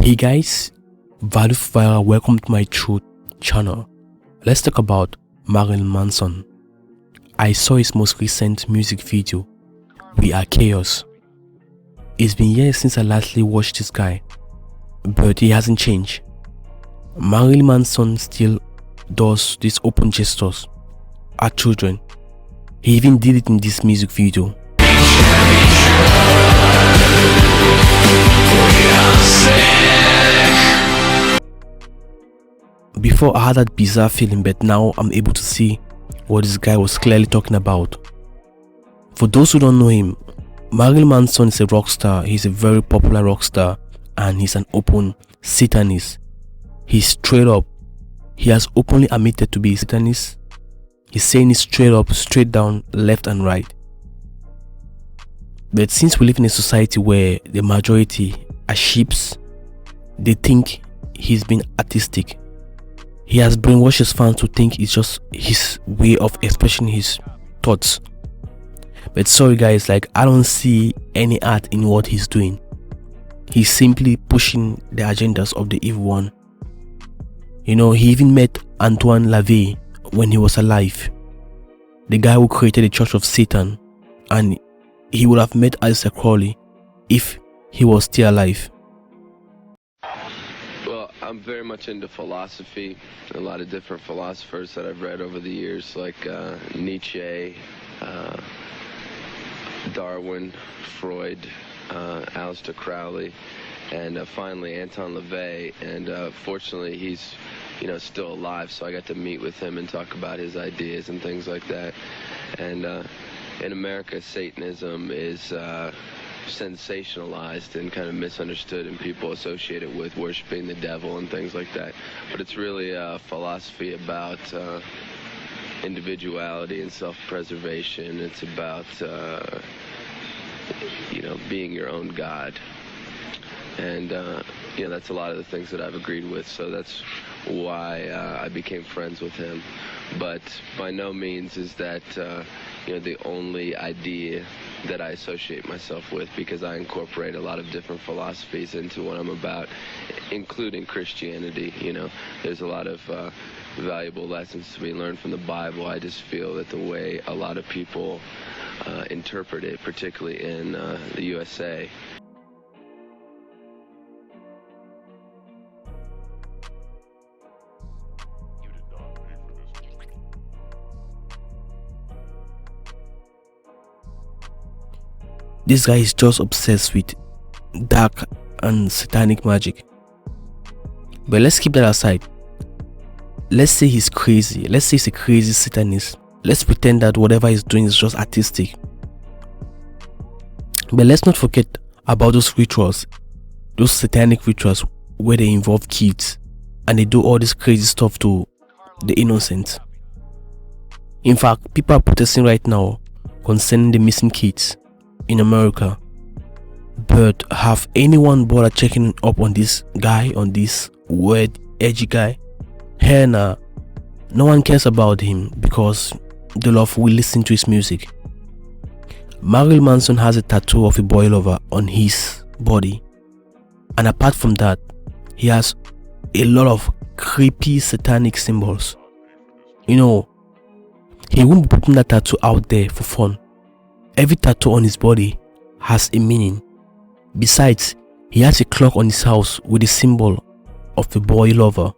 Hey guys, Value Viral, welcome to my Truth channel. Let's talk about Marilyn Manson. I saw his most recent music video, We Are Chaos. It's been years since I lastly watched this guy, but he hasn't changed. Marilyn Manson still does these open gestures at children. He even did it in this music video. Before I had that bizarre feeling, but now I'm able to see what this guy was clearly talking about. For those who don't know him, Marilyn Manson is a rock star. He's a very popular rock star and he's an open Satanist. He's straight up. He has openly admitted to be a Satanist. He's saying it straight up, straight down, left and right. But since we live in a society where the majority are sheeps, they think he's been artistic. He has brainwashed his fans to think it's just his way of expressing his thoughts. But sorry guys, I don't see any art in what he's doing. He's simply pushing the agendas of the evil one. You know, he even met Antoine LaVey when he was alive. The guy who created the Church of Satan, and he would have met Aleister Crowley if he was still alive. I'm very much into philosophy, a lot of different philosophers that I've read over the years, like Nietzsche, Darwin, Freud, Aleister Crowley, and finally Anton LaVey. And fortunately, he's still alive, so I got to meet with him and talk about his ideas and things like that. And in America, Satanism is sensationalized and kind of misunderstood, and people associate it with worshiping the devil and things like that. But it's really a philosophy about individuality and self-preservation. It's about being your own God. And that's a lot of the things that I've agreed with, so that's why I became friends with him. But by no means is that the only idea that I associate myself with, because I incorporate a lot of different philosophies into what I'm about, including Christianity. There's a lot of valuable lessons to be learned from the Bible. I just feel that the way a lot of people interpret it, particularly in the USA, this guy is just obsessed with dark and satanic magic. But let's keep that aside. Let's say he's crazy. Let's say he's a crazy Satanist. Let's pretend that whatever he's doing is just artistic. But let's not forget about those rituals, those satanic rituals where they involve kids and they do all this crazy stuff to the innocent. In fact, people are protesting right now concerning the missing kids in America. But have anyone bothered checking up on this guy, on this weird, edgy guy? Hell nah. No one cares about him because the love will listen to his music. Marilyn Manson has a tattoo of a boy lover on his body, and apart from that, he has a lot of creepy satanic symbols. He won't be putting that tattoo out there for fun. Every tattoo on his body has a meaning. Besides, he has a clock on his house with a symbol of a boy lover.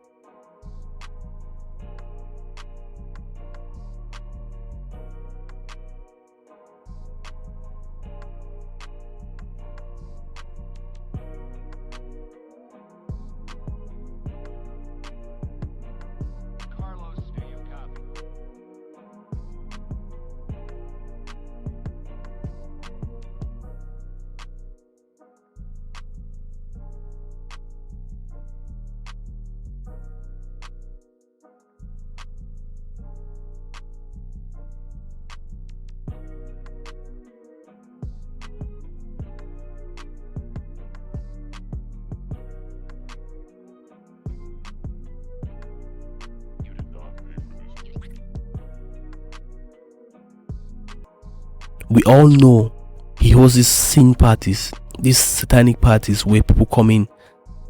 We all know he hosts these sin parties, these satanic parties where people come in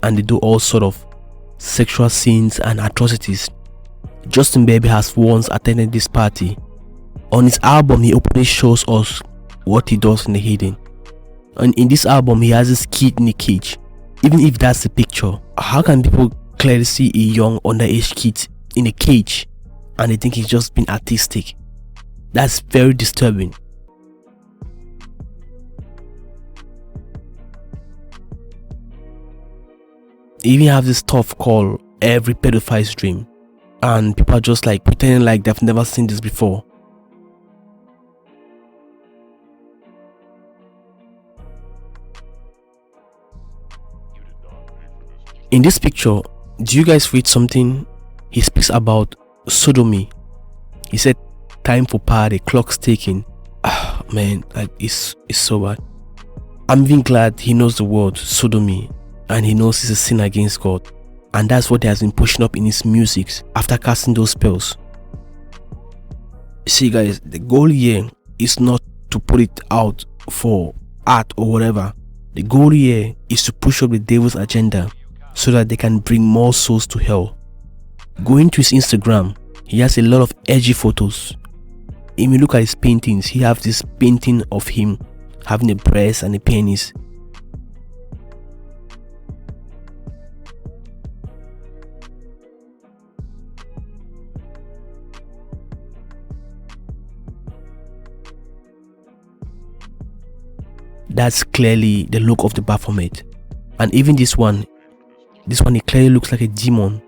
and they do all sort of sexual scenes and atrocities. Justin Bieber has once attended this party. On his album, he openly shows us what he does in the hidden. And in this album, he has this kid in a cage. Even if that's the picture, how can people clearly see a young underage kid in a cage and they think he's just being artistic? That's very disturbing. They even have this stuff called every pedophile's dream, and people are just like pretending like they've never seen this before. In this picture, do you guys read something? He speaks about sodomy. He said, "Time for party, clock's ticking." Man, like it's so bad. I'm even glad he knows the word sodomy and he knows it's a sin against God, and that's what he has been pushing up in his music after casting those spells. See guys, the goal here is not to put it out for art or whatever. The goal here is to push up the devil's agenda so that they can bring more souls to hell. Going to his Instagram, he has a lot of edgy photos. If you look at his paintings, he has this painting of him having a breast and a penis. That's clearly the look of the Baphomet. And even this one, it clearly looks like a demon.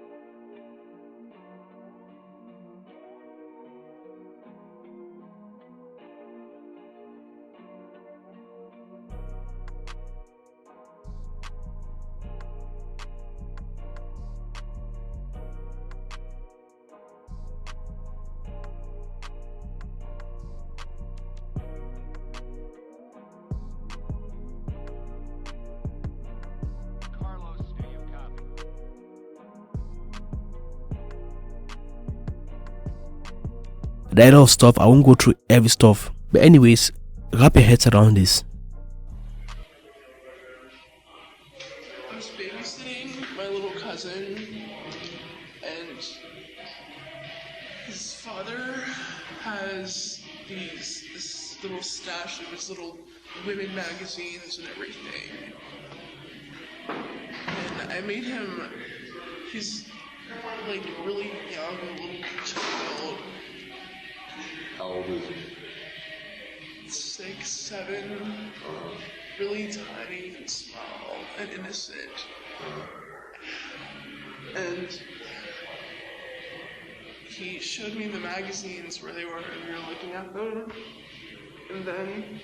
There are a lot of stuff. I won't go through every stuff, but anyways, wrap your heads around this. I was babysitting my little cousin, and his father has this little stash of his little women magazines and everything. And I made him, he's like really young, a little child. How old is he? 6, 7, really tiny and small and innocent. And he showed me the magazines where they were, and we were looking at them. And then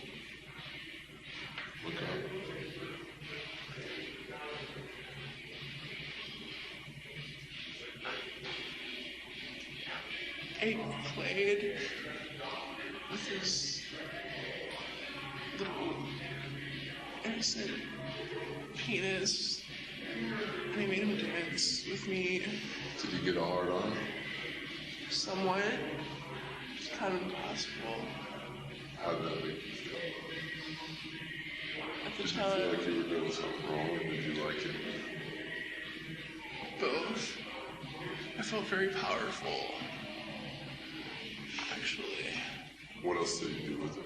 I played with his little innocent penis, and I made him dance with me. Did he get a hard on? Somewhat. It's kind of impossible. How did that make you feel? At the Did you feel time, like you were doing something wrong, or did you like it? both. I felt very powerful, actually. What else did you do with it?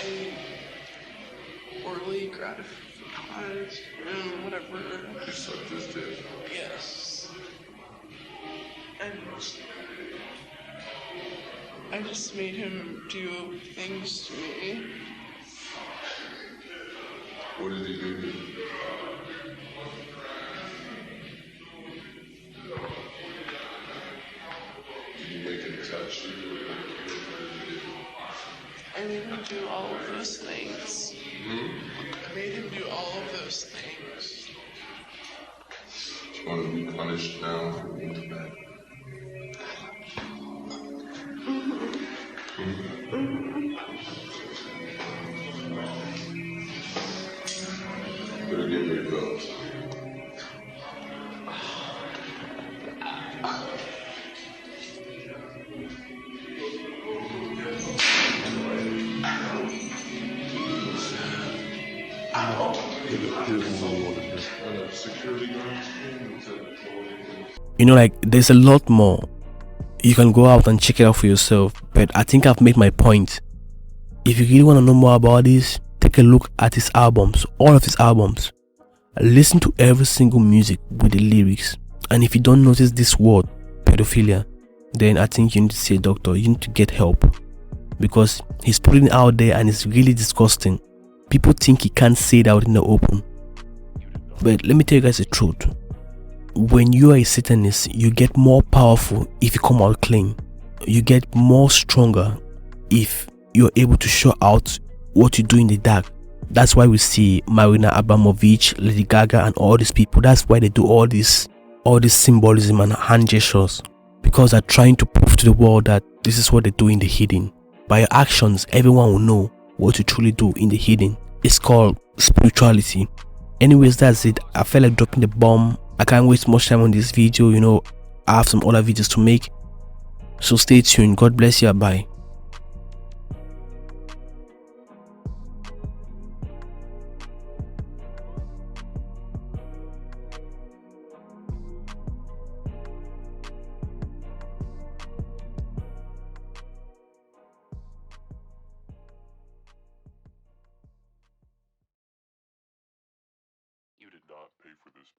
I orally gratified and whatever. You sucked his dick. Yes. And I just made him do things to me. What did he do to you? Did you make him touch you? What did you do? I made him do all of those things. I made him do all of those things. Do you want to be punished now for being bad? Better give me your belt. Ow. Security guards. You know, like, there's a lot more. You can go out and check it out for yourself, but I think I've made my point. If you really want to know more about this, take a look at his albums, all of his albums. Listen to every single music with the lyrics. And if you don't notice this word, pedophilia, then I think you need to see a doctor. You need to get help, because he's putting it out there and it's really disgusting. People think he can't say it out in the open. But let me tell you guys the truth. When you are a Satanist, you get more powerful if you come out clean. You get more stronger if you're able to show out what you do in the dark. That's why we see Marina Abramovich, Lady Gaga, and all these people. That's why they do all this symbolism and hand gestures, because they're trying to prove to the world that this is what they do in the hidden. By your actions, everyone will know what you truly do in the hidden. It's called spirituality. Anyways, that's it. I felt like dropping the bomb. I can't waste much time on this video. You know, I have some other videos to make. So stay tuned. God bless you. Bye. You did not pay for this.